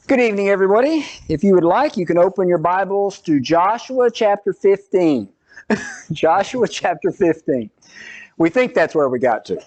Good evening, everybody. If you would like, you can open your Bibles to Joshua chapter 15. Joshua chapter 15. We think that's where we got to.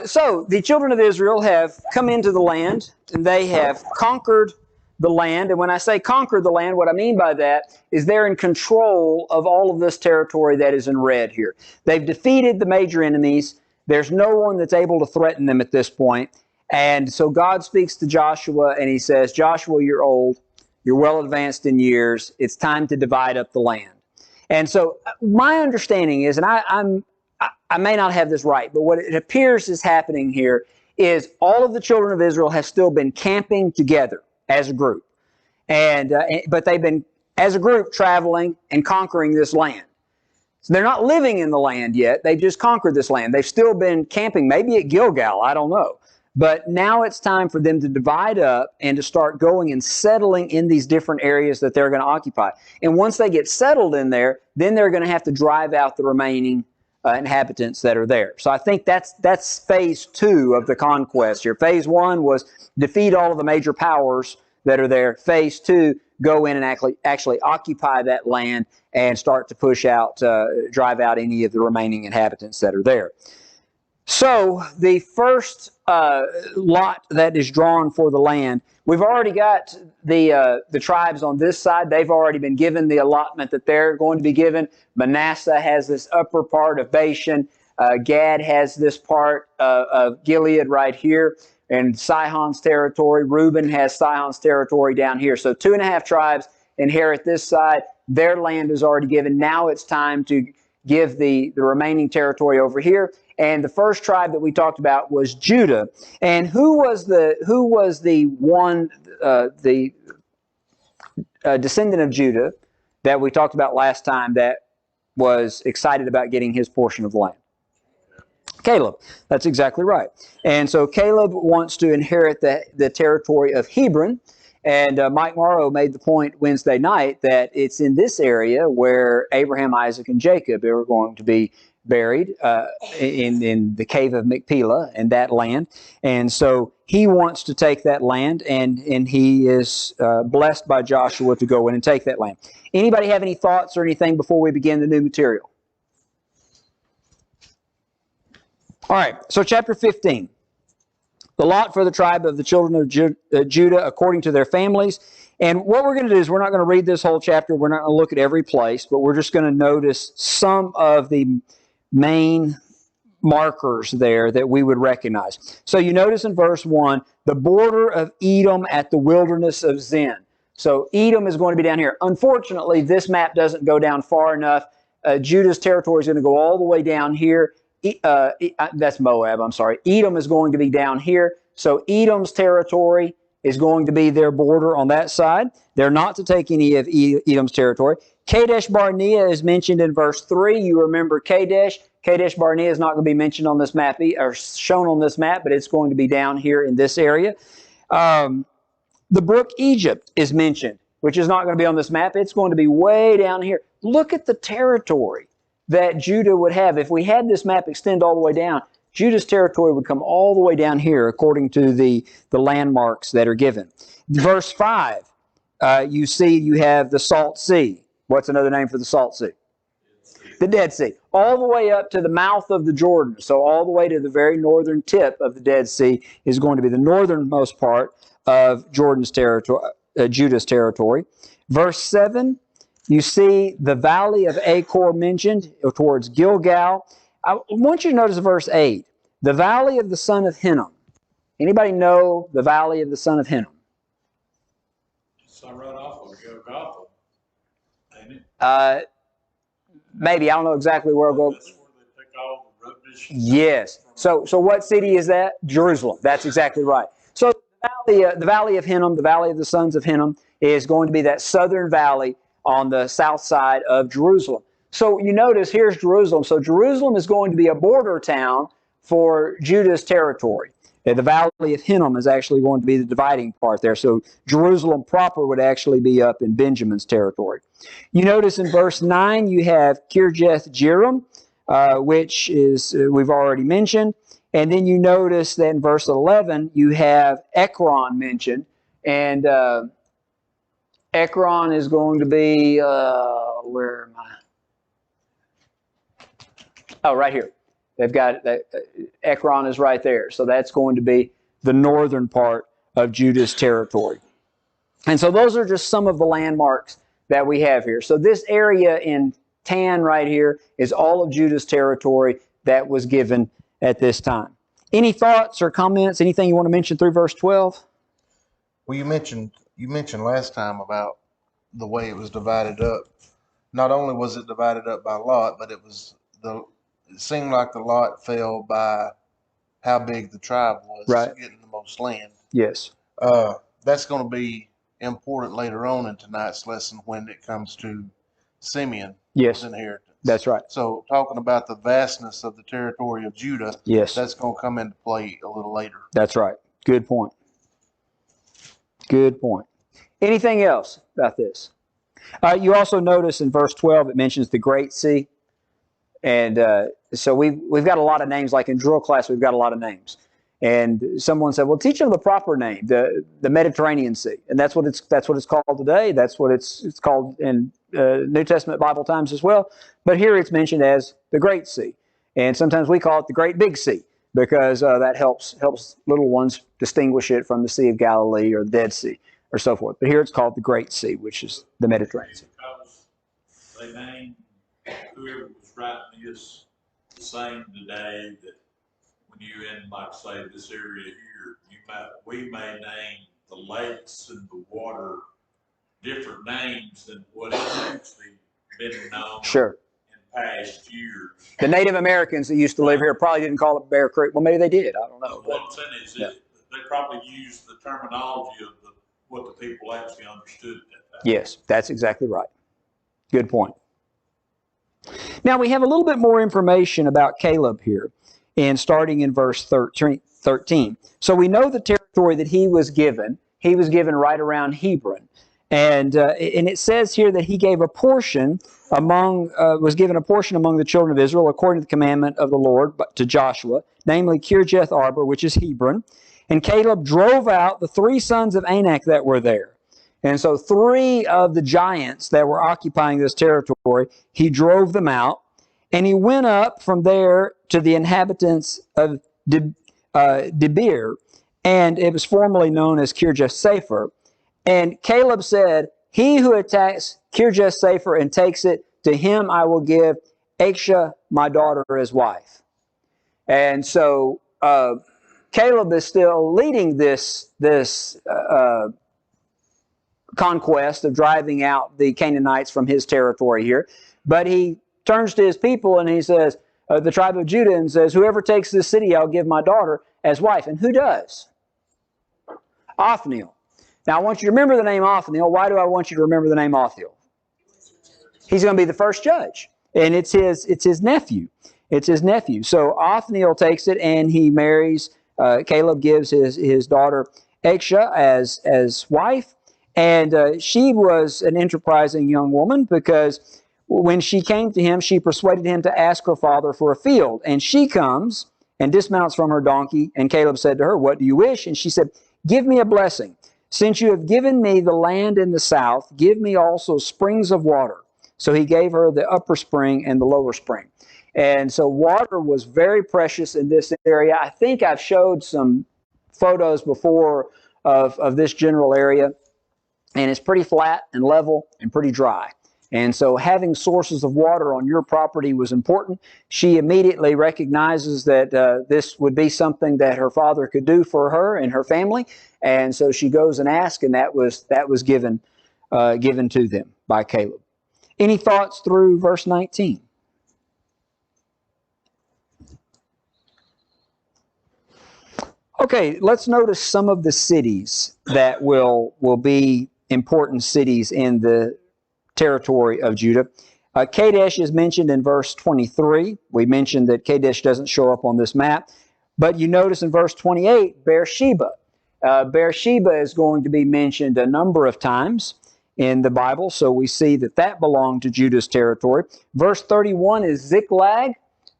So, the children of Israel have come into the land, and they have conquered the land. And when I say conquered the land, what I mean by that is they're in control of all of this territory that is in red here. They've defeated the major enemies. There's no one that's able to threaten them at this point. And so God speaks to Joshua and he says, Joshua, you're old. You're well advanced in years. It's time to divide up the land. And so my understanding is, and I may not have this right, but what it appears is happening here is all of the children of Israel have still been camping together as a group. But they've been, as a group, traveling and conquering this land. So they're not living in the land yet. They've just conquered this land. They've still been camping, maybe at Gilgal, I don't know. But now it's time for them to divide up and to start going and settling in these different areas that they're going to occupy. And once they get settled in there, then they're going to have to drive out the remaining inhabitants that are there. So I think that's phase 2 of the conquest here. Phase 1 was defeat all of the major powers that are there. Phase 2, go in and actually occupy that land and start to push out, drive out any of the remaining inhabitants that are there. So the first lot that is drawn for the land, we've already got the tribes on this side. They've already been given the allotment that they're going to be given. Manasseh has this upper part of Bashan. Gad has this part of Gilead right here and Sihon's territory. Reuben has Sihon's territory down here. So 2.5 tribes inherit this side. Their land is already given. Now it's time to give the remaining territory over here. And the first tribe that we talked about was Judah. And who was the descendant of Judah that we talked about last time that was excited about getting his portion of the land? Caleb. That's exactly right. And so Caleb wants to inherit the territory of Hebron. And Mike Morrow made the point Wednesday night that it's in this area where Abraham, Isaac, and Jacob are going to be buried in the cave of Machpelah in that land. And so he wants to take that land, and he is blessed by Joshua to go in and take that land. Anybody have any thoughts or anything before we begin the new material? All right, so chapter 15. The lot for the tribe of the children of Judah according to their families. And what we're going to do is we're not going to read this whole chapter. We're not going to look at every place, but we're just going to notice some of the main markers there that we would recognize. So you notice in verse 1, the border of Edom at the wilderness of Zin. So Edom is going to be down here. Unfortunately, this map doesn't go down far enough. Judah's territory is going to go all the way down here. That's Moab, I'm sorry. Edom is going to be down here. So Edom's territory is going to be their border on that side. They're not to take any of Edom's territory. Kadesh Barnea is mentioned in verse 3. You remember Kadesh. Kadesh Barnea is not going to be mentioned on this map, or shown on this map, but it's going to be down here in this area. The brook Egypt is mentioned, which is not going to be on this map. It's going to be way down here. Look at the territory that Judah would have. If we had this map extend all the way down, Judah's territory would come all the way down here according to the landmarks that are given. Verse 5, you have the Salt Sea. What's another name for the Salt Sea? The Dead Sea. All the way up to the mouth of the Jordan. So all the way to the very northern tip of the Dead Sea is going to be the northernmost part of Jordan's territory, Judah's territory. Verse 7, you see the valley of Achor mentioned towards Gilgal. I want you to notice verse 8, the valley of the son of Hinnom. Anybody know the valley of the son of Hinnom? It's right off of Gilgal, ain't it? Maybe. I don't know exactly where I'll go. That's where they take all the rubbish. Yes. So what city is that? Jerusalem. That's exactly right. So the valley of Hinnom, the valley of the sons of Hinnom, is going to be that southern valley on the south side of Jerusalem. So you notice here's Jerusalem. So Jerusalem is going to be a border town for Judah's territory. The valley of Hinnom is actually going to be the dividing part there. So Jerusalem proper would actually be up in Benjamin's territory. You notice in verse 9 you have Kirjath Jearim, which is we've already mentioned. And then you notice that in verse 11, you have Ekron mentioned. And Ekron is going to be, where am I? Oh, right here. They've got, Ekron is right there. So that's going to be the northern part of Judah's territory. And so those are just some of the landmarks that we have here. So this area in tan right here is all of Judah's territory that was given at this time. Any thoughts or comments? Anything you want to mention through verse 12? Well, you mentioned last time about the way it was divided up. Not only was it divided up by lot, but it seemed like the lot fell by how big the tribe was, right, getting the most land. Yes. That's going to be important later on in tonight's lesson when it comes to Simeon's inheritance. That's right. So talking about the vastness of the territory of Judah, that's going to come into play a little later. That's right. Good point. Good point. Anything else about this? You also notice in verse 12 it mentions the Great Sea. And so we've got a lot of names, like in drill class we've got a lot of names. And someone said, well, teach them the proper name, the Mediterranean Sea. And that's what it's called today. That's what it's called in New Testament Bible times as well. But here it's mentioned as the Great Sea. And sometimes we call it the Great Big Sea because that helps little ones distinguish it from the Sea of Galilee or the Dead Sea or so forth. But here it's called the Great Sea, which is the Mediterranean Sea. Because they named whoever was writing this the same today that when you in, like, say, this area here, we may name the lakes and the water different names than what it's actually been known in past years. The Native Americans that used to live here probably didn't call it Bear Creek. Well, maybe they did. I don't know. What I'm saying is they probably used the terminology of what the people actually understood at that time. Yes, that's exactly right. Good point. Now we have a little bit more information about Caleb here, and starting in verse 13. So we know the territory that he was given. He was given right around Hebron. And it says here that he gave a portion was given a portion among the children of Israel according to the commandment of the Lord to Joshua, namely Kirjath Arba, which is Hebron. And Caleb drove out the 3 sons of Anak that were there. And so 3 of the giants that were occupying this territory, he drove them out. And he went up from there to the inhabitants of Debir, and it was formerly known as Kirjath-Sepher. And Caleb said, he who attacks Kirjath-Sepher and takes it, to him I will give Aisha, my daughter, as wife. And so Caleb is still leading this conquest of driving out the Canaanites from his territory here. But he turns to his people and he says, the tribe of Judah, and says, whoever takes this city, I'll give my daughter as wife. And who does? Othniel. Now, I want you to remember the name Othniel. Why do I want you to remember the name Othniel? He's going to be the first judge. And it's his nephew. It's his nephew. So Othniel takes it and he marries, Caleb gives his daughter Aisha as wife. And she was an enterprising young woman because when she came to him, she persuaded him to ask her father for a field. And she comes and dismounts from her donkey. And Caleb said to her, what do you wish? And she said, give me a blessing. Since you have given me the land in the south, give me also springs of water. So he gave her the upper spring and the lower spring. And so water was very precious in this area. I think I've showed some photos before of this general area. And it's pretty flat and level and pretty dry. And so having sources of water on your property was important. She immediately recognizes that this would be something that her father could do for her and her family. And so she goes and asks, and that was given to them by Caleb. Any thoughts through verse 19? Okay, let's notice some of the cities that will be important cities in the territory of Judah. Kadesh is mentioned in verse 23. We mentioned that Kadesh doesn't show up on this map. But you notice in verse 28, Beersheba. Beersheba is going to be mentioned a number of times in the Bible, so we see that belonged to Judah's territory. Verse 31 is Ziklag.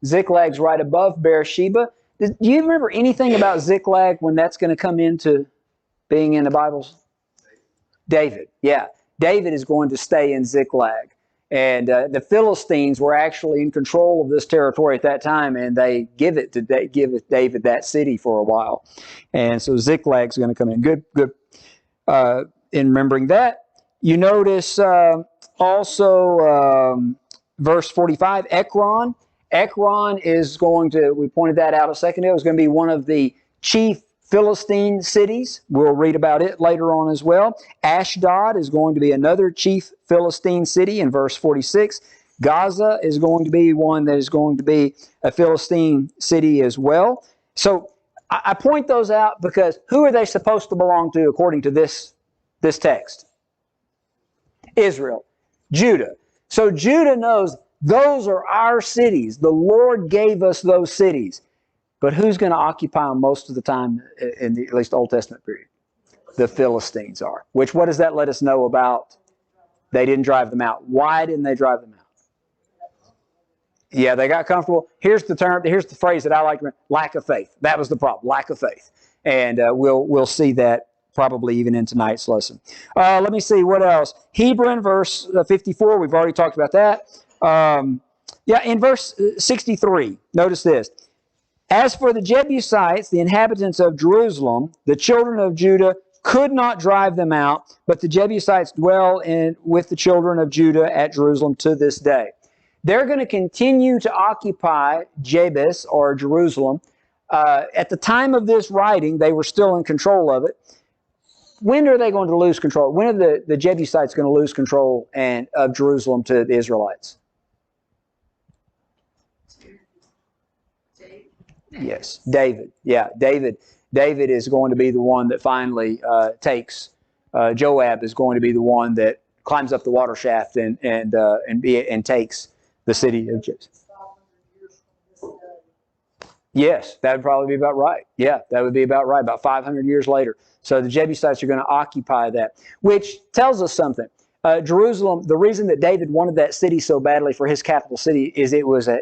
Ziklag's right above Beersheba. Do you remember anything about Ziklag when that's going to come into being in the Bibles? David, yeah. David is going to stay in Ziklag. And the Philistines were actually in control of this territory at that time, and they give David that city for a while. And so Ziklag's going to come in. Good in remembering that. You notice also verse 45, Ekron. Ekron is going to, we pointed that out a second ago, is going to be one of the chief Philistine cities. We'll read about it later on as well. Ashdod is going to be another chief Philistine city in verse 46. Gaza is going to be one that is going to be a Philistine city as well. So I point those out because who are they supposed to belong to according to this text? Israel, Judah. So Judah knows those are our cities. The Lord gave us those cities. But who's going to occupy them most of the time in the at least Old Testament period? The Philistines are. Which, what does that let us know about? They didn't drive them out. Why didn't they drive them out? Yeah, they got comfortable. Here's the phrase that I like to remember. Lack of faith. That was the problem. Lack of faith. And we'll see that probably even in tonight's lesson. Let me see what else. Hebron, verse 54. We've already talked about that. In verse 63, notice this. As for the Jebusites, the inhabitants of Jerusalem, the children of Judah could not drive them out, but the Jebusites dwell with the children of Judah at Jerusalem to this day. They're going to continue to occupy Jebus, or Jerusalem. At the time of this writing, they were still in control of it. When are they going to lose control? When are the Jebusites going to lose control of Jerusalem to the Israelites? Yes, David. Yeah, David is going to be the one that finally takes. Joab is going to be the one that climbs up the water shaft and takes the city of Jerusalem. Yes, that would probably be about right. Yeah, that would be about right. About 500 years later. So the Jebusites are going to occupy that, which tells us something. Jerusalem, the reason that David wanted that city so badly for his capital city is it was a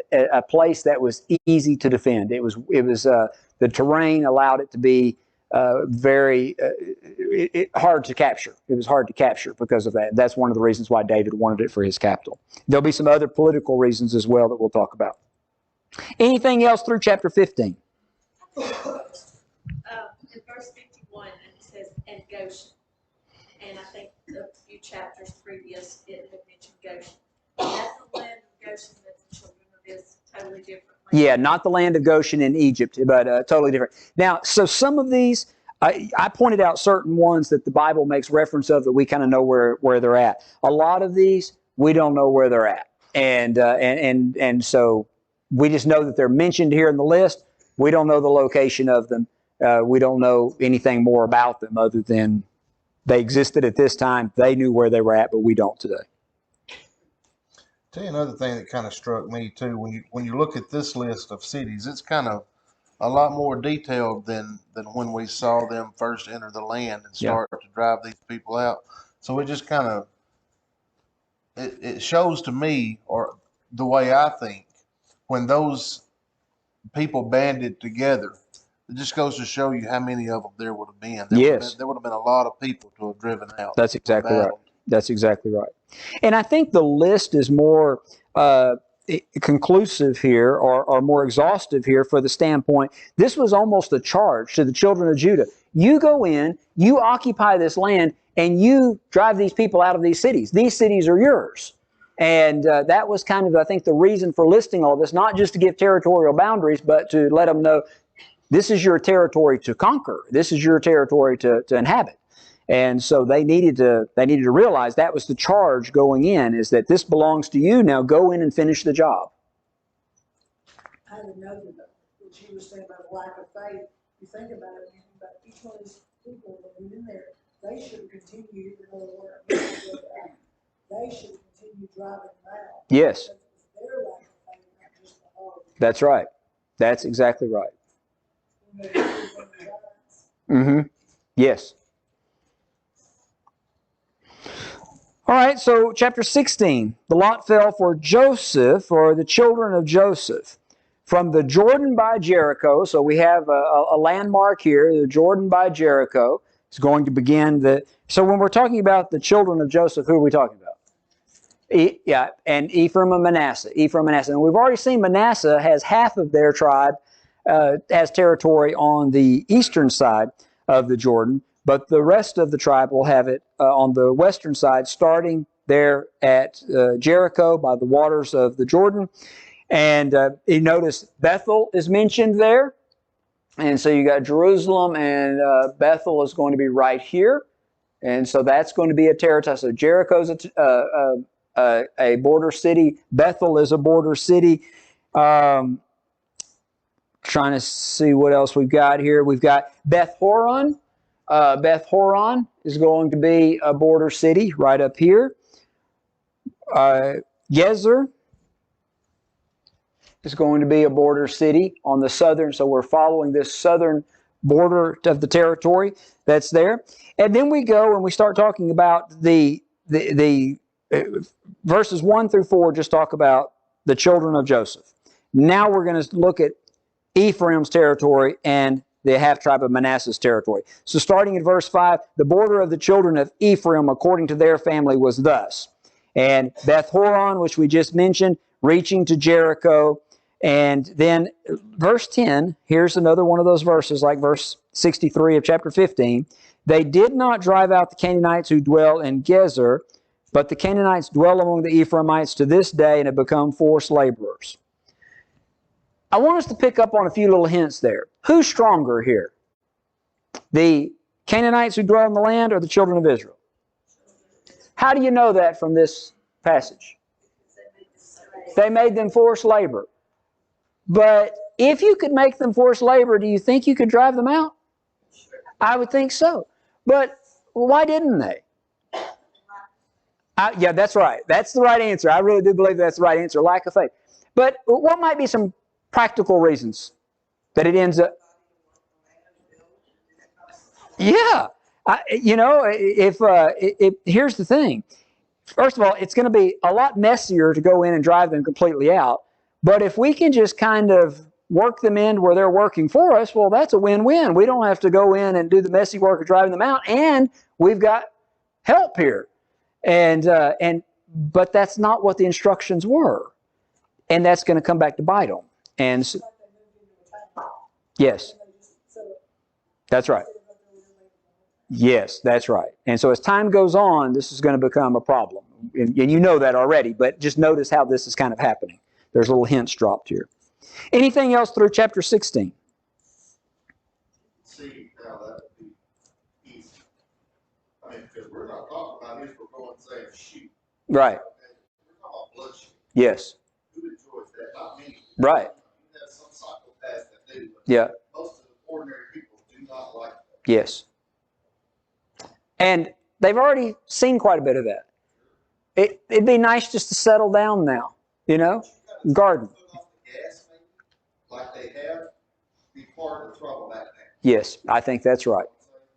place that was easy to defend. It was the terrain allowed it to be very hard to capture. It was hard to capture because of that. That's one of the reasons why David wanted it for his capital. There'll be some other political reasons as well that we'll talk about. Anything else through chapter 15? In verse 51, it says, and Goshen. And I think a few chapters previous, it had mentioned Goshen. That's the land of Goshen that the children of Israel totally different. Yeah, not the land of Goshen in Egypt, but totally different. Now, so some of these, I pointed out certain ones that the Bible makes reference of that we kind of know where they're at. A lot of these, we don't know where they're at. And so we just know that they're mentioned here in the list. We don't know the location of them. We don't know anything more about them other than they existed at this time. They knew where they were at, but we don't today. Tell you another thing that kind of struck me too, when you look at this list of cities, it's kind of a lot more detailed than when we saw them first enter the land and start to drive these people out. So it just kind of it shows to me, or the way I think, when those people banded together, it just goes to show you how many of them there would have been. There would have been a lot of people to have driven out. That's exactly right. That's exactly right. And I think the list is more conclusive here, or more exhaustive here for the standpoint. This was almost a charge to the children of Judah. You go in, you occupy this land, and you drive these people out of these cities. These cities are yours. And that was kind of, I think, the reason for listing all this, not just to give territorial boundaries, but to let them know this is your territory to conquer. This is your territory to inhabit. And so they needed to realize that was the charge going in, is that this belongs to you. Now go in and finish the job. I had another, what she was saying about lack of faith. You think about it, but each one of these people that are in there, they should continue to go to work. They should continue driving them out. Yes. Their lack of faith, not just the hard. That's right. That's exactly right. Mm-hmm. Yes. All right, so chapter 16. The lot fell for Joseph, or the children of Joseph. from the Jordan by Jericho. So we have a landmark here, the Jordan by Jericho. Is going to begin the. So when we're talking about the children of Joseph, who are we talking about? And Ephraim and Manasseh. Ephraim and Manasseh. And we've already seen Manasseh has half of their tribe, has territory on the eastern side of the Jordan, but the rest of the tribe will have it on the western side, starting there at Jericho by the waters of the Jordan. And you notice Bethel is mentioned there. And so you got Jerusalem, and Bethel is going to be right here. And so that's going to be a territory. So Jericho's a border city. Bethel is a border city. Trying to see what else we've got here. We've got Beth Horon. Beth Horon is going to be a border city right up here. Gezer is going to be a border city on the southern. So we're following this southern border of the territory that's there. And then we go and we start talking about the verses 1 through 4 just talk about the children of Joseph. Now we're going to look at Ephraim's territory and the half-tribe of Manasseh's territory. So starting in verse 5, the border of the children of Ephraim according to their family was thus. And Beth Horon, which we just mentioned, reaching to Jericho. And then verse 10, here's another one of those verses like verse 63 of chapter 15. They did not drive out the Canaanites who dwell in Gezer, but the Canaanites dwell among the Ephraimites to this day and have become forced laborers. I want us to pick up on a few little hints there. Who's stronger here? The Canaanites who dwell in the land or the children of Israel? How do you know that from this passage? They made them forced labor. But if you could make them forced labor, do you think you could drive them out? I would think so. But why didn't they? Yeah, that's right. That's the right answer. I really do believe that's the right answer. Lack of faith. But what might be some practical reasons that it ends up? Yeah. Here's the thing. First of all, it's going to be a lot messier to go in and drive them completely out. But if we can just kind of work them in where they're working for us, well, that's a win-win. We don't have to go in and do the messy work of driving them out, and we've got help here. But that's not what the instructions were. And that's going to come back to bite them. And so, yes, that's right. Yes, that's right. And so as time goes on, this is going to become a problem. And you know that already, but just notice how this is kind of happening. There's little hints dropped here. Anything else through chapter 16? See how that would be easy. I mean, because we're not talking about Israel going and saying sheep. Right. We're talking about blood sheep. Yes. Who enjoys that? Not me. Right. You have some psychopaths that do, but Yeah. most of the ordinary people do not like that. Yes. And they've already seen quite a bit of that. It'd be nice just to settle down now, garden. Put off the gas, maybe, like they have, be part of the trouble back there. Yes, I think that's right.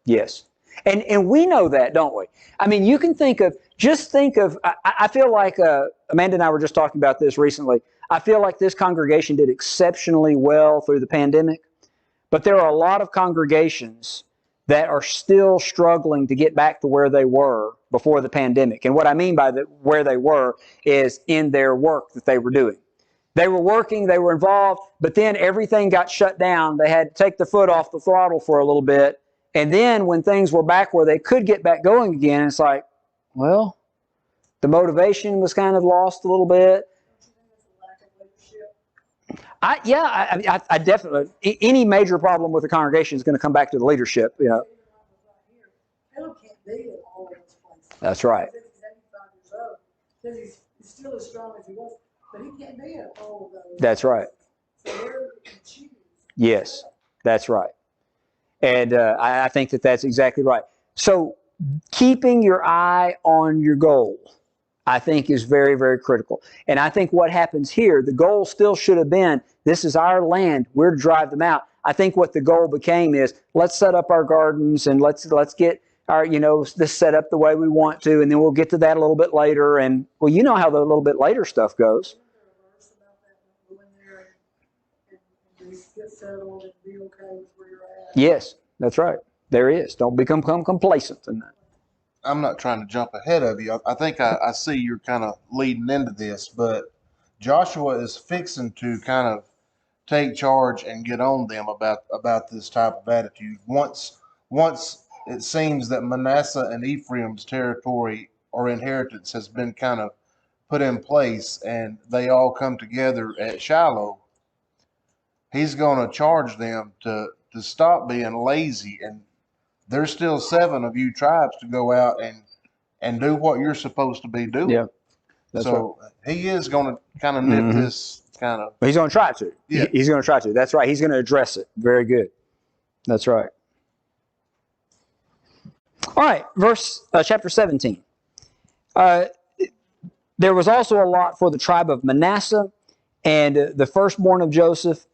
Yes. And we know that, don't we? I mean, you can think of, I feel like, Amanda and I were just talking about this recently. I feel like this congregation did exceptionally well through the pandemic, but there are a lot of congregations that are still struggling to get back to where they were before the pandemic. And what I mean by where they were is in their work that they were doing. They were working, they were involved, but then everything got shut down. They had to take their foot off the throttle for a little bit. And then when things were back where they could get back going again, it's like, well, the motivation was kind of lost a little bit. I definitely, any major problem with the congregation is going to come back to the leadership. Caleb can't be in all of those places. That's right. He's 85 years old, because he's still as strong as he was, but he can't be in all of those. That's right. So where he can choose. Yes, that's right. And I think that's exactly right. So keeping your eye on your goal, I think, is very, very critical. And I think what happens here, the goal still should have been, this is our land, we're to drive them out. I think what the goal became is, let's set up our gardens and let's get our, this set up the way we want to, and then we'll get to that a little bit later. And, well, you know how the little bit later stuff goes. just get settled and be okay with where you're at. Yes, that's right. There is. Don't become complacent in that. I'm not trying to jump ahead of you. I think I see you're kind of leading into this, but Joshua is fixing to kind of take charge and get on them about this type of attitude. Once it seems that Manasseh and Ephraim's territory or inheritance has been kind of put in place and they all come together at Shiloh, he's going to charge them to stop being lazy, and there's still 7 of you tribes to go out and do what you're supposed to be doing. Yeah, that's so he is going to kind of nip this kind of. He's going to try to. Yeah. He's going to try to. That's right. He's going to address it. Very good. That's right. All right, chapter 17. There was also a lot for the tribe of Manasseh and the firstborn of Joseph.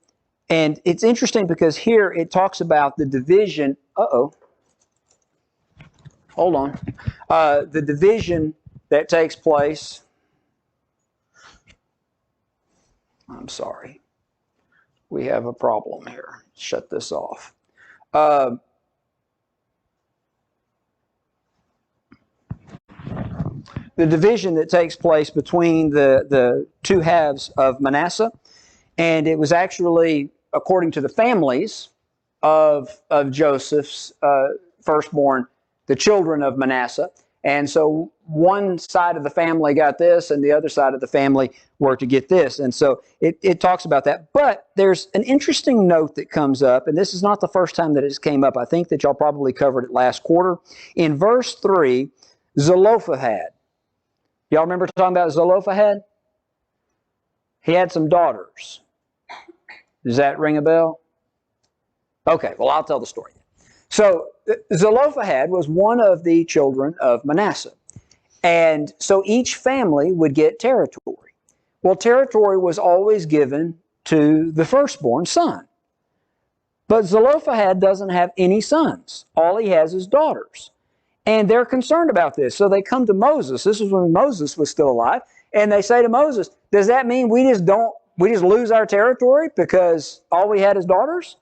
And it's interesting because here it talks about the division. Hold on. The division that takes place. I'm sorry. We have a problem here. Shut this off. The division that takes place between the two halves of Manasseh, and it was actually according to the families of Joseph's firstborn, the children of Manasseh. And so one side of the family got this, and the other side of the family were to get this. And so it talks about that. But there's an interesting note that comes up, and this is not the first time that it came up. I think that y'all probably covered it last quarter. In verse 3, Zelophehad. Y'all remember talking about Zelophehad? He had some daughters. Does that ring a bell? Okay, well, I'll tell the story. So Zelophehad was one of the children of Manasseh. And so each family would get territory. Well, territory was always given to the firstborn son. But Zelophehad doesn't have any sons. All he has is daughters. And they're concerned about this. So they come to Moses. This is when Moses was still alive. And they say to Moses, does that mean we just lose our territory because all we had is daughters?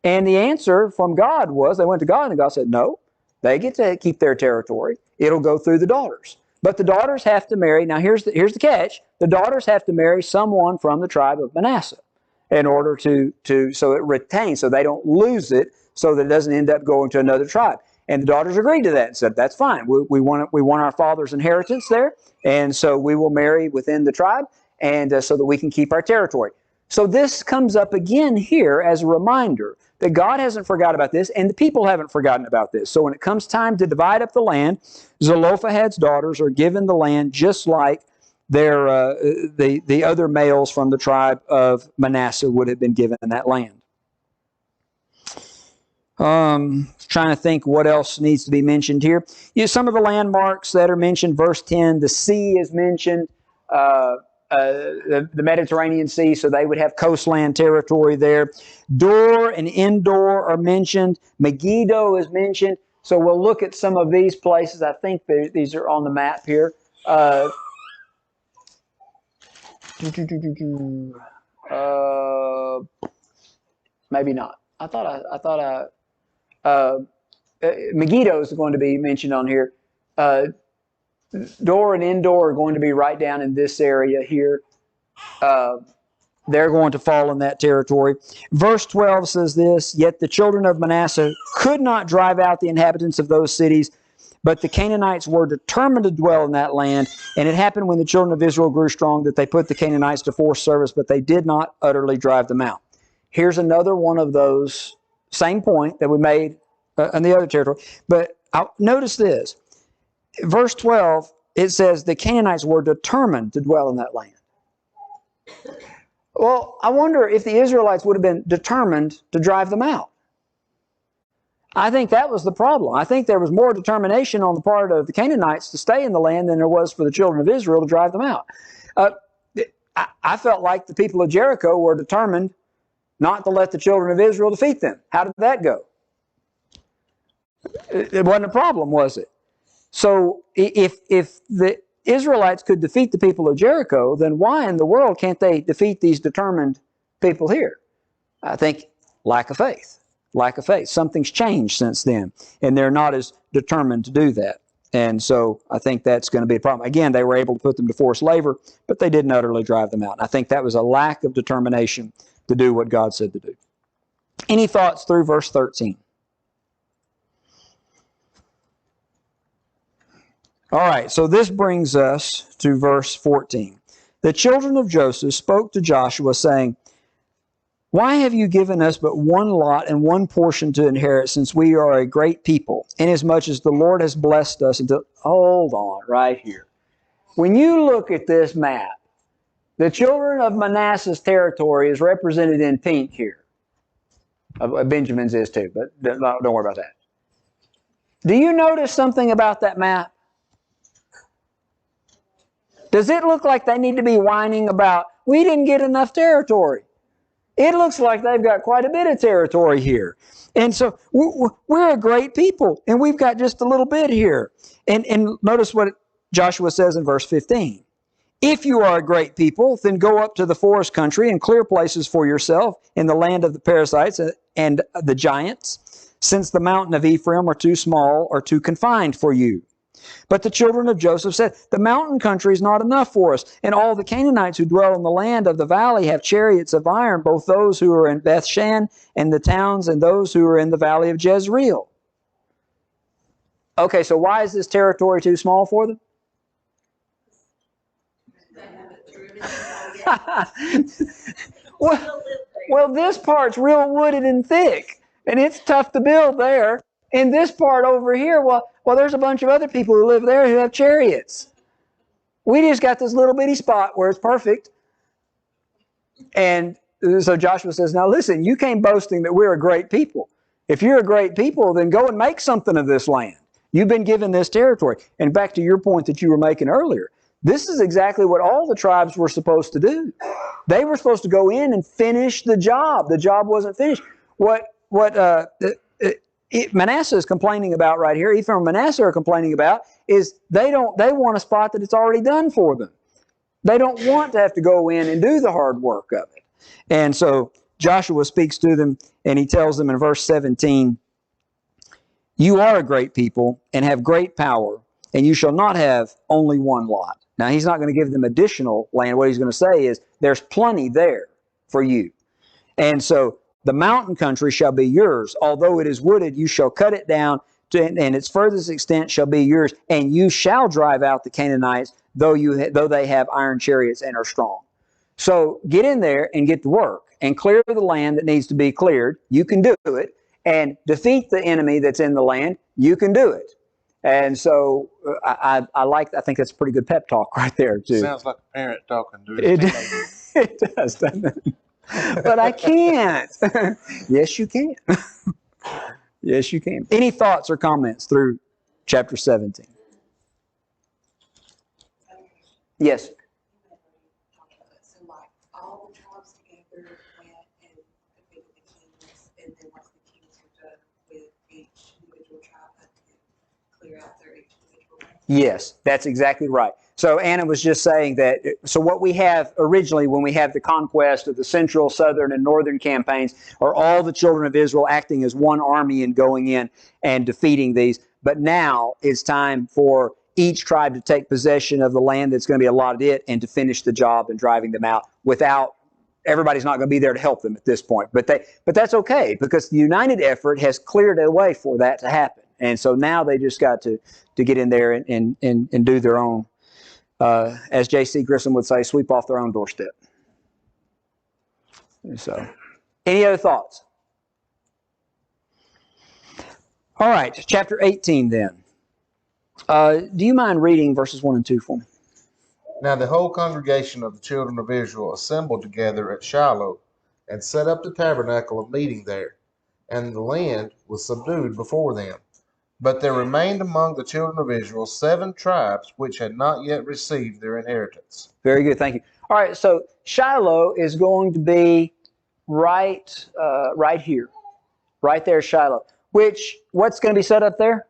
And the answer from God was, they went to God and God said, no, they get to keep their territory. It'll go through the daughters. But the daughters have to marry. Now here's the catch. The daughters have to marry someone from the tribe of Manasseh in order so it retains, so they don't lose it, so that it doesn't end up going to another tribe. And the daughters agreed to that and said, that's fine. We want our father's inheritance there. And so we will marry within the tribe, and so that we can keep our territory. So this comes up again here as a reminder that God hasn't forgotten about this, and the people haven't forgotten about this. So when it comes time to divide up the land, Zelophehad's daughters are given the land just like the other males from the tribe of Manasseh would have been given that land. Trying to think what else needs to be mentioned here. Some of the landmarks that are mentioned, verse 10, the sea is mentioned, the Mediterranean Sea, so they would have coastland territory there. Dor and Endor are mentioned. Megiddo is mentioned. So we'll look at some of these places. I think these are on the map here. Maybe not. I thought Megiddo is going to be mentioned on here. Dor and Endor are going to be right down in this area here. They're going to fall in that territory. Verse 12 says this, yet the children of Manasseh could not drive out the inhabitants of those cities, but the Canaanites were determined to dwell in that land. And it happened when the children of Israel grew strong that they put the Canaanites to forced service, but they did not utterly drive them out. Here's another one of those, same point that we made in the other territory. But notice this. Verse 12, it says the Canaanites were determined to dwell in that land. Well, I wonder if the Israelites would have been determined to drive them out. I think that was the problem. I think there was more determination on the part of the Canaanites to stay in the land than there was for the children of Israel to drive them out. I felt like the people of Jericho were determined not to let the children of Israel defeat them. How did that go? It wasn't a problem, was it? So if the Israelites could defeat the people of Jericho, then why in the world can't they defeat these determined people here? I think lack of faith. Lack of faith. Something's changed since then, and they're not as determined to do that. And so I think that's going to be a problem. Again, they were able to put them to forced labor, but they didn't utterly drive them out. And I think that was a lack of determination to do what God said to do. Any thoughts through verse 13? All right, so this brings us to verse 14. The children of Joseph spoke to Joshua, saying, "Why have you given us but one lot and one portion to inherit, since we are a great people, inasmuch as the Lord has blessed us?" Hold on, right here. When you look at this map, the children of Manasseh's territory is represented in pink here. Benjamin's is too, but don't worry about that. Do you notice something about that map? Does it look like they need to be whining about, we didn't get enough territory? It looks like they've got quite a bit of territory here. And so we're a great people, and we've got just a little bit here. And notice what Joshua says in verse 15. "If you are a great people, then go up to the forest country and clear places for yourself in the land of the Perizzites and the giants, since the mountain of Ephraim are too small or too confined for you." But the children of Joseph said, "The mountain country is not enough for us, and all the Canaanites who dwell in the land of the valley have chariots of iron, both those who are in Bethshan and the towns and those who are in the valley of Jezreel." Okay, so why is this territory too small for them? Well, this part's real wooded and thick, and it's tough to build there. And this part over here, well, there's a bunch of other people who live there who have chariots. We just got this little bitty spot where it's perfect. And so Joshua says, now listen, you came boasting that we're a great people. If you're a great people, then go and make something of this land. You've been given this territory. And back to your point that you were making earlier, this is exactly what all the tribes were supposed to do. They were supposed to go in and finish the job. The job wasn't finished. What Manasseh is complaining about right here, Ephraim and Manasseh are complaining about, is they want a spot that it's already done for them. They don't want to have to go in and do the hard work of it. And so Joshua speaks to them, and he tells them in verse 17, "You are a great people and have great power, and you shall not have only one lot." Now, he's not going to give them additional land. What he's going to say is, there's plenty there for you. And so the mountain country shall be yours. Although it is wooded, you shall cut it down, and its furthest extent shall be yours. And you shall drive out the Canaanites, though they have iron chariots and are strong. So get in there and get to work and clear the land that needs to be cleared. You can do it. And defeat the enemy that's in the land. You can do it. And so I think that's a pretty good pep talk right there too. Sounds like a parent talking to his teenager. It does, doesn't it? But I can't. Yes, you can. Yes, you can. Any thoughts or comments through chapter 17? Yes. So like all the tribes together went and defeated the kings, and then once the kings were done with each individual tribe, had to clear out their each individual land. Yes, that's exactly right. So Anna was just saying that, so what we have originally when we have the conquest of the central, southern, and northern campaigns are all the children of Israel acting as one army and going in and defeating these. But now it's time for each tribe to take possession of the land that's going to be allotted it and to finish the job and driving them out without, everybody's not going to be there to help them at this point. But that's okay, because the united effort has cleared a way for that to happen. And so now they just got to get in there and do their own, as J.C. Grissom would say, sweep off their own doorstep. So, any other thoughts? All right, chapter 18 then. Do you mind reading verses 1 and 2 for me? Now the whole congregation of the children of Israel assembled together at Shiloh, and set up the tabernacle of meeting there, and the land was subdued before them. But there remained among the children of Israel 7 tribes which had not yet received their inheritance. Very good, thank you. All right, so Shiloh is going to be right here. Right there, Shiloh. What's going to be set up there?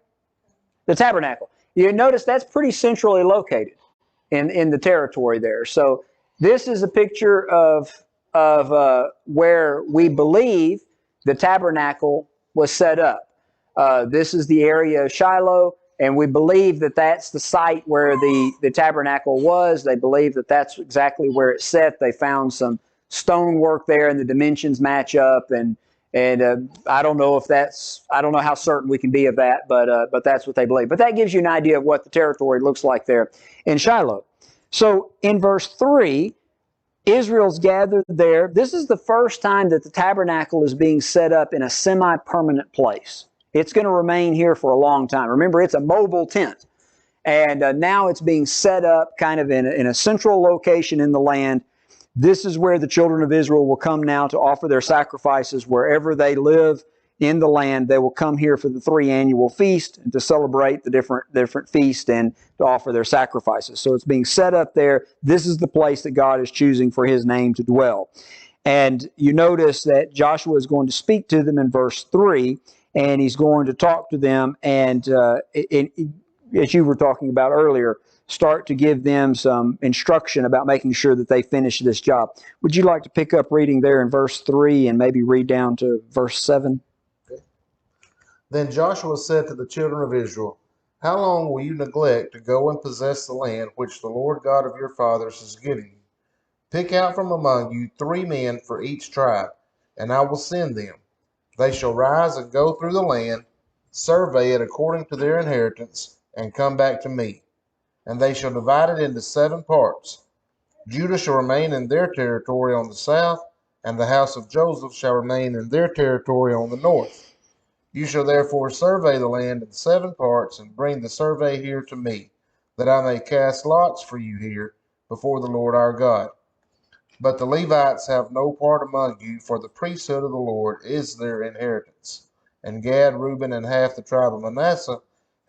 The tabernacle. You notice that's pretty centrally located in the territory there. So this is a picture of of where we believe the tabernacle was set up. This is the area of Shiloh, and we believe that that's the site where the tabernacle was. They believe that that's exactly where it's set. They found some stonework there, and the dimensions match up. And I don't know how certain we can be of that, but that's what they believe. But that gives you an idea of what the territory looks like there in Shiloh. So in verse 3, Israel's gathered there. This is the first time that the tabernacle is being set up in a semi-permanent place. It's going to remain here for a long time. Remember, it's a mobile tent. And now it's being set up kind of in a central location in the land. This is where the children of Israel will come now to offer their sacrifices wherever they live in the land. They will come here for the 3 annual feasts and to celebrate the different feasts and to offer their sacrifices. So it's being set up there. This is the place that God is choosing for His name to dwell. And you notice that Joshua is going to speak to them in verse 3, and he's going to talk to them and, as you were talking about earlier, start to give them some instruction about making sure that they finish this job. Would you like to pick up reading there in verse 3 and maybe read down to verse 7? Then Joshua said to the children of Israel, how long will you neglect to go and possess the land which the Lord God of your fathers is giving you? Pick out from among you 3 men for each tribe, and I will send them. They shall rise and go through the land, survey it according to their inheritance, and come back to me. And they shall divide it into 7 parts. Judah shall remain in their territory on the south, and the house of Joseph shall remain in their territory on the north. You shall therefore survey the land in 7 parts, and bring the survey here to me, that I may cast lots for you here before the Lord our God. But the Levites have no part among you, for the priesthood of the Lord is their inheritance. And Gad, Reuben, and half the tribe of Manasseh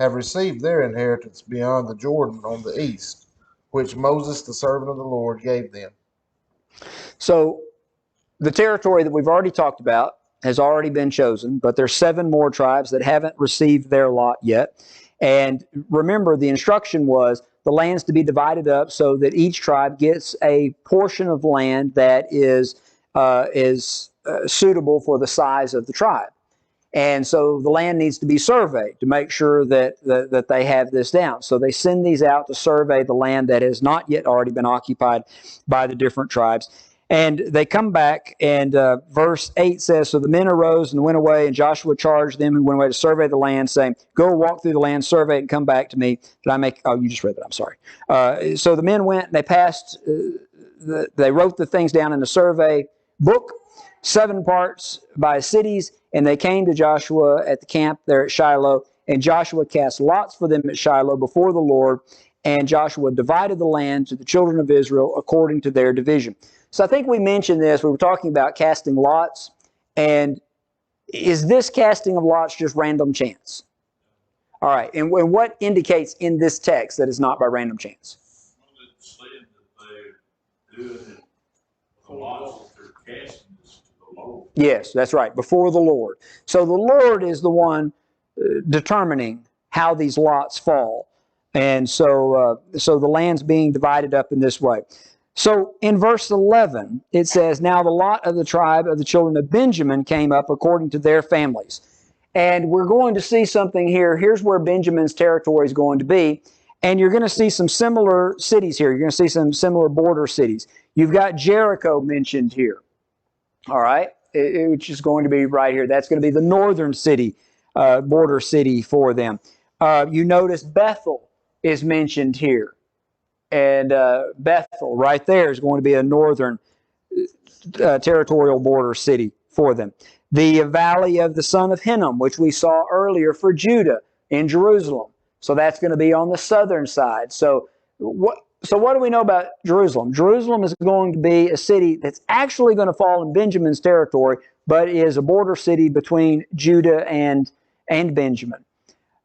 have received their inheritance beyond the Jordan on the east, which Moses, the servant of the Lord, gave them. So the territory that we've already talked about has already been chosen, but there's 7 more tribes that haven't received their lot yet. And remember, the instruction was the land's to be divided up so that each tribe gets a portion of land that is suitable for the size of the tribe. And so the land needs to be surveyed to make sure that they have this down. So they send these out to survey the land that has not yet already been occupied by the different tribes. And they come back, and verse 8 says, so the men arose and went away, and Joshua charged them who went away to survey the land, saying, go walk through the land, survey it, and come back to me, that I may... Oh, you just read that, I'm sorry. So the men went, and they passed... they wrote the things down in the survey book, 7 parts by cities, and they came to Joshua at the camp there at Shiloh, and Joshua cast lots for them at Shiloh before the Lord, and Joshua divided the land to the children of Israel according to their division. So I think we mentioned this. We were talking about casting lots. And is this casting of lots just random chance? All right. And what indicates in this text that it's not by random chance? Well, it's saying that they're doing it, the lots that they're casting is to the Lord. Yes, that's right. Before the Lord. So the Lord is the one determining how these lots fall. And so the land's being divided up in this way. So in verse 11, it says, now the lot of the tribe of the children of Benjamin came up according to their families. And we're going to see something here. Here's where Benjamin's territory is going to be. And you're going to see some similar cities here. You're going to see some similar border cities. You've got Jericho mentioned here. All right, which is going to be right here. That's going to be the northern city, border city for them. You notice Bethel is mentioned here. And Bethel, right there, is going to be a northern territorial border city for them. The valley of the son of Hinnom, which we saw earlier for Judah in Jerusalem. So that's going to be on the southern side. So what do we know about Jerusalem? Jerusalem is going to be a city that's actually going to fall in Benjamin's territory, but is a border city between Judah and Benjamin.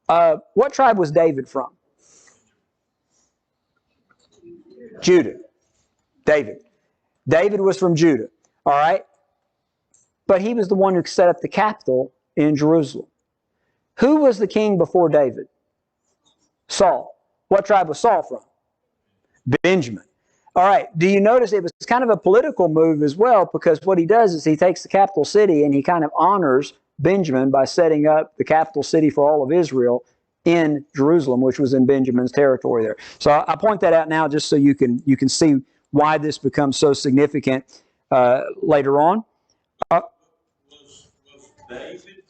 What tribe was David from? Judah. David. David was from Judah. All right? But he was the one who set up the capital in Jerusalem. Who was the king before David? Saul. What tribe was Saul from? Benjamin. All right. Do you notice it was kind of a political move as well? Because what he does is he takes the capital city and he kind of honors Benjamin by setting up the capital city for all of Israel in Jerusalem, which was in Benjamin's territory there. So I point that out now just so you can see why this becomes so significant later on. Was David,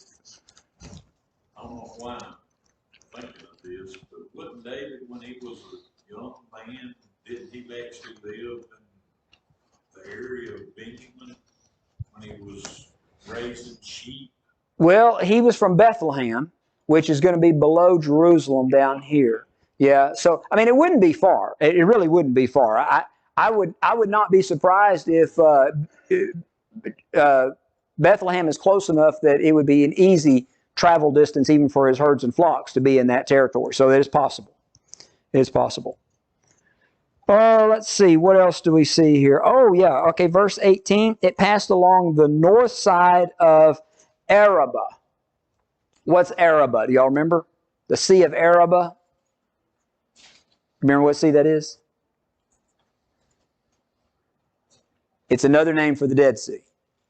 I don't know why I'm thinking of this, but wasn't David, when he was a young man, didn't he actually live in the area of Benjamin when he was raising sheep? Well, he was from Bethlehem, which is going to be below Jerusalem down here. Yeah, so I mean, it wouldn't be far. It really wouldn't be far. I would not be surprised if Bethlehem is close enough that it would be an easy travel distance even for his herds and flocks to be in that territory. So it is possible. It is possible. Let's see. What else do we see here? Oh, yeah. Okay, verse 18. It passed along the north side of Arabah. What's Arabah? Do y'all remember? The Sea of Arabah? Remember what sea that is? It's another name for the Dead Sea.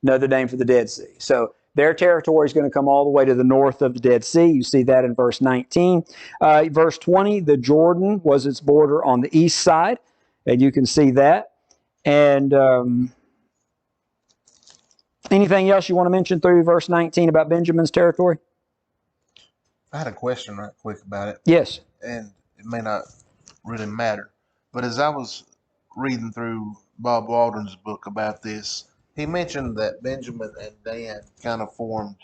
Another name for the Dead Sea. So their territory is going to come all the way to the north of the Dead Sea. You see that in verse 19. Verse 20, the Jordan was its border on the east side. And you can see that. And anything else you want to mention through verse 19 about Benjamin's territory? I had a question right quick about it, Yes. and it may not really matter. But as I was reading through Bob Walden's book about this, he mentioned that Benjamin and Dan kind of formed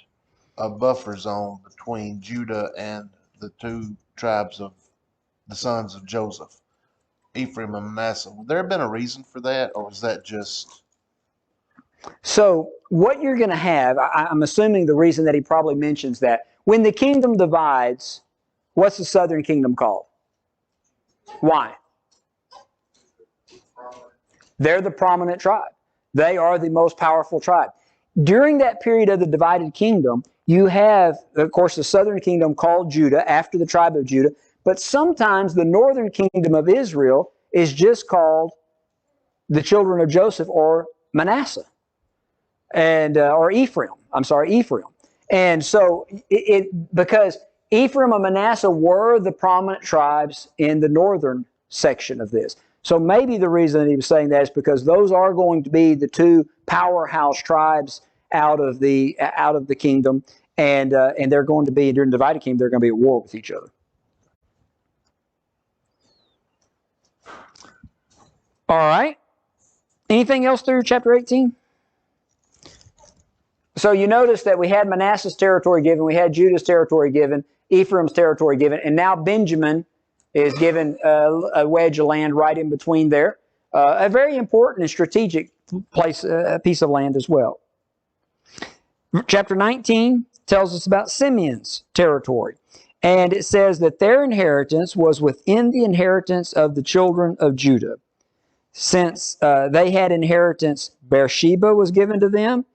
a buffer zone between Judah and the two tribes of the sons of Joseph, Ephraim and Manasseh. Would there have been a reason for that, or was that just... So what you're going to have, I'm assuming the reason that he probably mentions that, when the kingdom divides, what's the southern kingdom called? Why? They're the prominent tribe. They are the most powerful tribe. During that period of the divided kingdom, you have, of course, the southern kingdom called Judah after the tribe of Judah, but sometimes the northern kingdom of Israel is just called the children of Joseph or Manasseh, and or Ephraim. I'm sorry, Ephraim. And so because Ephraim and Manasseh were the prominent tribes in the northern section of this. So maybe the reason that he was saying that is because those are going to be the two powerhouse tribes out of the kingdom, and they're going to be, during the divided kingdom, they're going to be at war with each other. All right. Anything else through chapter 18? So you notice that we had Manasseh's territory given, we had Judah's territory given, Ephraim's territory given, and now Benjamin is given a wedge of land right in between there. A very important and strategic piece of land as well. Chapter 19 tells us about Simeon's territory. And it says that their inheritance was within the inheritance of the children of Judah. Since they had inheritance, Beersheba was given to them,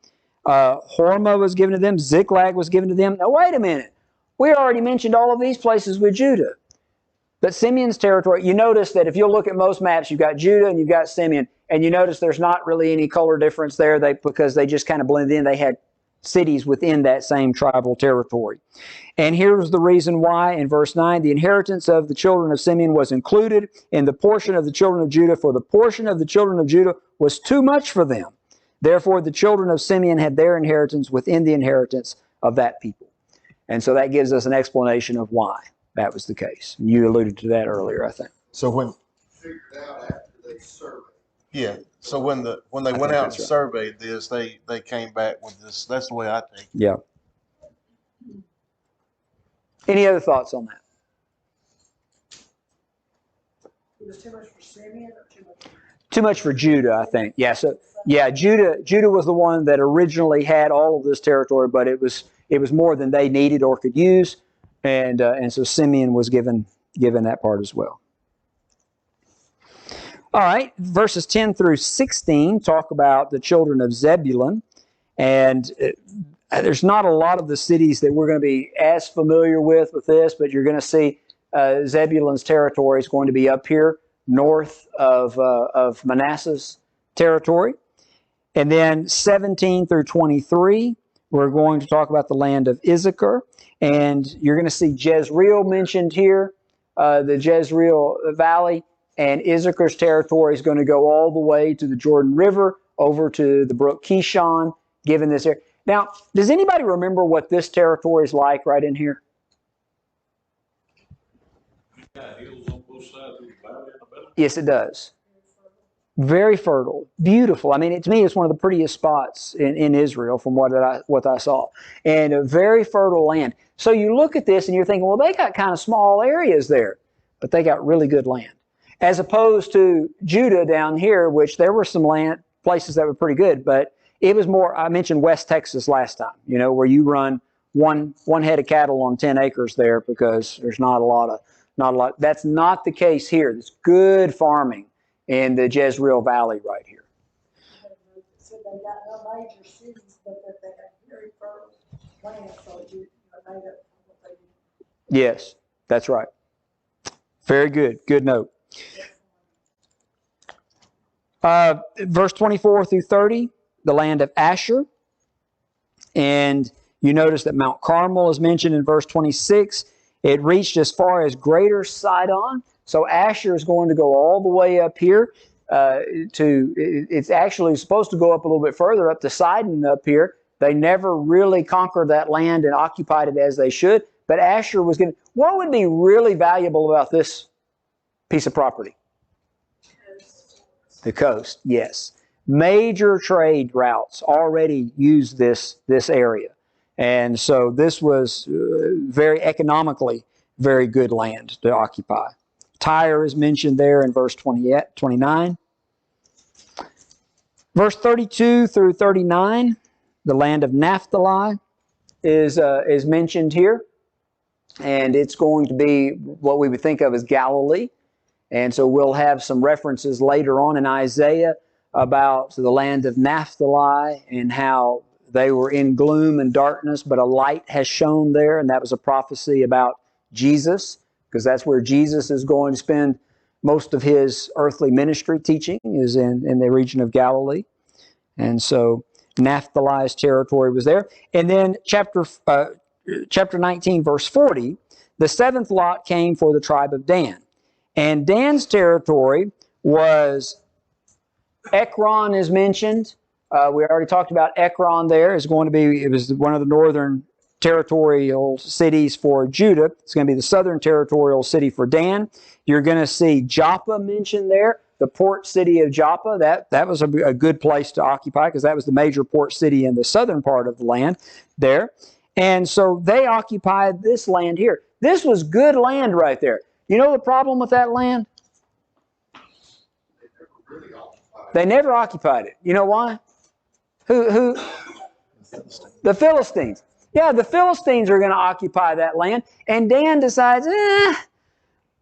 Hormah was given to them, Ziklag was given to them. Now wait a minute. We already mentioned all of these places with Judah. But Simeon's territory, you notice that if you look at most maps, you've got Judah and you've got Simeon, and you notice there's not really any color difference there because they just kind of blended in. They had cities within that same tribal territory. And here's the reason why. In verse 9, the inheritance of the children of Simeon was included in the portion of the children of Judah, for the portion of the children of Judah was too much for them. Therefore, the children of Simeon had their inheritance within the inheritance of that people. And so that gives us an explanation of why that was the case. You alluded to that earlier, I think. So when... Figured out after they surveyed. Yeah. So when they went out and surveyed this, they came back with this. That's the way I take it. Yeah. Any other thoughts on that? It was too much for Simeon or too much? Too much for Judah, I think. Yeah. So yeah, Judah was the one that originally had all of this territory, but it was more than they needed or could use, and so Simeon was given that part as well. All right, verses 10 through 16 talk about the children of Zebulun, and there's not a lot of the cities that we're going to be as familiar with this, but you're going to see Zebulun's territory is going to be up here north of Manasseh's territory. And then 17 through 23, we're going to talk about the land of Issachar. And you're going to see Jezreel mentioned here, the Jezreel Valley. And Issachar's territory is going to go all the way to the Jordan River, over to the brook Kishon, given this area. Now, does anybody remember what this territory is like right in here? You got hills on both sides of the valley in the middle. Yes, it does. Very fertile, beautiful. I mean, to me, it's one of the prettiest spots in Israel from what I saw. And a very fertile land. So you look at this and you're thinking, well, they got kind of small areas there, but they got really good land. As opposed to Judah down here, which there were some land places that were pretty good, but it was more, I mentioned West Texas last time, where you run one head of cattle on 10 acres there because there's not a lot. That's not the case here. It's good farming in the Jezreel Valley right here. So they got no major cities, but that they got very fertile land, so you made up what they did. Yes, that's right. Very good. Good note. Verse 24 through 30, the land of Asher. And you notice that Mount Carmel is mentioned in verse 26. It reached as far as Greater Sidon. So Asher is going to go all the way up here it's actually supposed to go up a little bit further, up to Sidon up here. They never really conquered that land and occupied it as they should. But Asher was going to... What would be really valuable about this piece of property? The coast, yes. Major trade routes already used this area. And so this was very economically very good land to occupy. Tyre is mentioned there in verse 29. Verse 32 through 39, the land of Naphtali is mentioned here. And it's going to be what we would think of as Galilee. And so we'll have some references later on in Isaiah about the land of Naphtali and how they were in gloom and darkness, but a light has shone there, and that was a prophecy about Jesus, because that's where Jesus is going to spend most of his earthly ministry teaching, is in the region of Galilee. And so Naphtali's territory was there. And then chapter 19, verse 40, the seventh lot came for the tribe of Dan. And Dan's territory was, Ekron is mentioned. We already talked about Ekron there. It was one of the northern territorial cities for Judah. It's going to be the southern territorial city for Dan. You're going to see Joppa mentioned there, the port city of Joppa. That was a good place to occupy because that was the major port city in the southern part of the land there. And so they occupied this land here. This was good land right there. You know the problem with that land? They never occupied it. You know why? Who? The Philistines. Yeah, the Philistines are going to occupy that land. And Dan decides,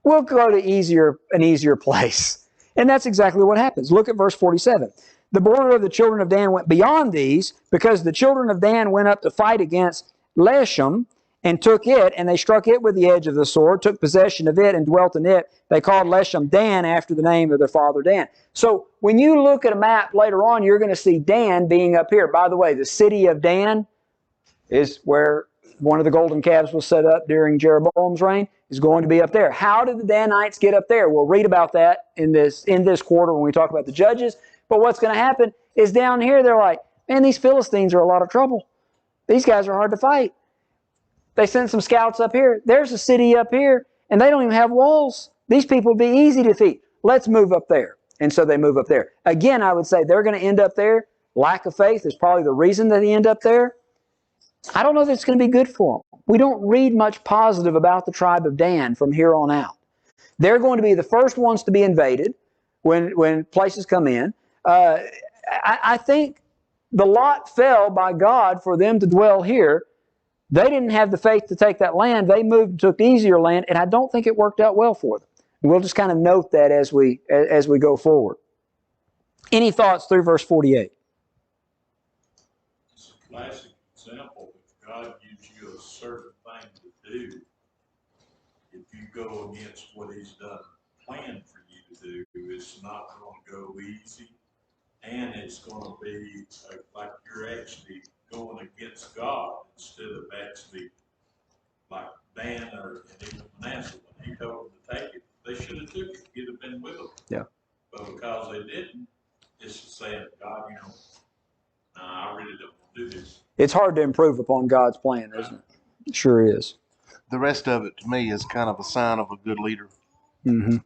we'll go to an easier place. And that's exactly what happens. Look at verse 47. The border of the children of Dan went beyond these, because the children of Dan went up to fight against Leshem, and took it, and they struck it with the edge of the sword, took possession of it, and dwelt in it. They called Leshem Dan after the name of their father Dan. So when you look at a map later on, you're going to see Dan being up here. By the way, the city of Dan is where one of the golden calves was set up during Jeroboam's reign, is going to be up there. How did the Danites get up there? We'll read about that in this quarter when we talk about the judges. But what's going to happen is down here, they're like, man, these Philistines are a lot of trouble. These guys are hard to fight. They sent some scouts up here. There's a city up here, and they don't even have walls. These people would be easy to defeat. Let's move up there. And so they move up there. Again, I would say they're going to end up there. Lack of faith is probably the reason that they end up there. I don't know that it's going to be good for them. We don't read much positive about the tribe of Dan from here on out. They're going to be the first ones to be invaded when places come in. I think the lot fell by God for them to dwell here. They didn't have the faith to take that land. They moved and took easier land, and I don't think it worked out well for them. We'll just kind of note that as we go forward. Any thoughts through verse 48? It's a classic example. If God gives you a certain thing to do, if you go against what He's done, planned for you to do. It's not gonna go easy. And it's gonna be like you're actually going against God instead of actually like Dan or and even Manasseh, when he told them to take it, they should have took it. He'd have been with them. Yeah. But because they didn't, it's saying, God, nah, I really don't want to do this. It's hard to improve upon God's plan, isn't it? It sure is. The rest of it to me is kind of a sign of a good leader. Mm-hmm.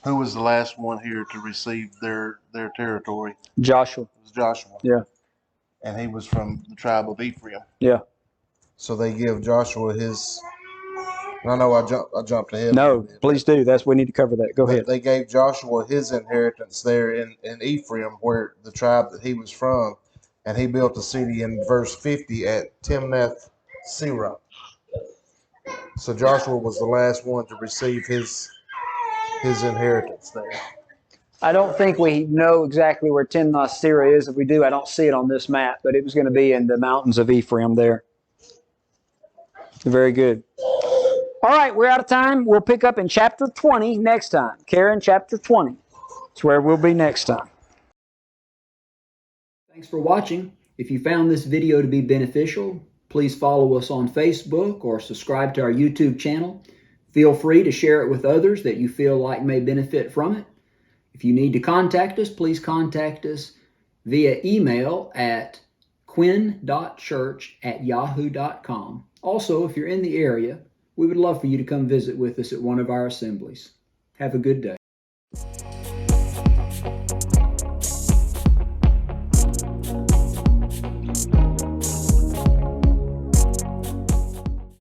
Who was the last one here to receive their territory? Joshua. It was Joshua. Yeah. And he was from the tribe of Ephraim. Yeah. So they give Joshua his. I know I jumped ahead. No, please do. We need to cover that. Go ahead. They gave Joshua his inheritance there in Ephraim, where the tribe that he was from, and he built a city in verse 50 at Timnath Serah. So Joshua was the last one to receive his inheritance there. I don't think we know exactly where Timnath Serah is. If we do, I don't see it on this map, but it was going to be in the mountains of Ephraim there. Very good. All right, we're out of time. We'll pick up in chapter 20 next time. Karen, chapter 20. It's where we'll be next time. Thanks for watching. If you found this video to be beneficial, please follow us on Facebook or subscribe to our YouTube channel. Feel free to share it with others that you feel like may benefit from it. If you need to contact us, please contact us via email at quinn.church@yahoo.com. Also, if you're in the area, we would love for you to come visit with us at one of our assemblies. Have a good day.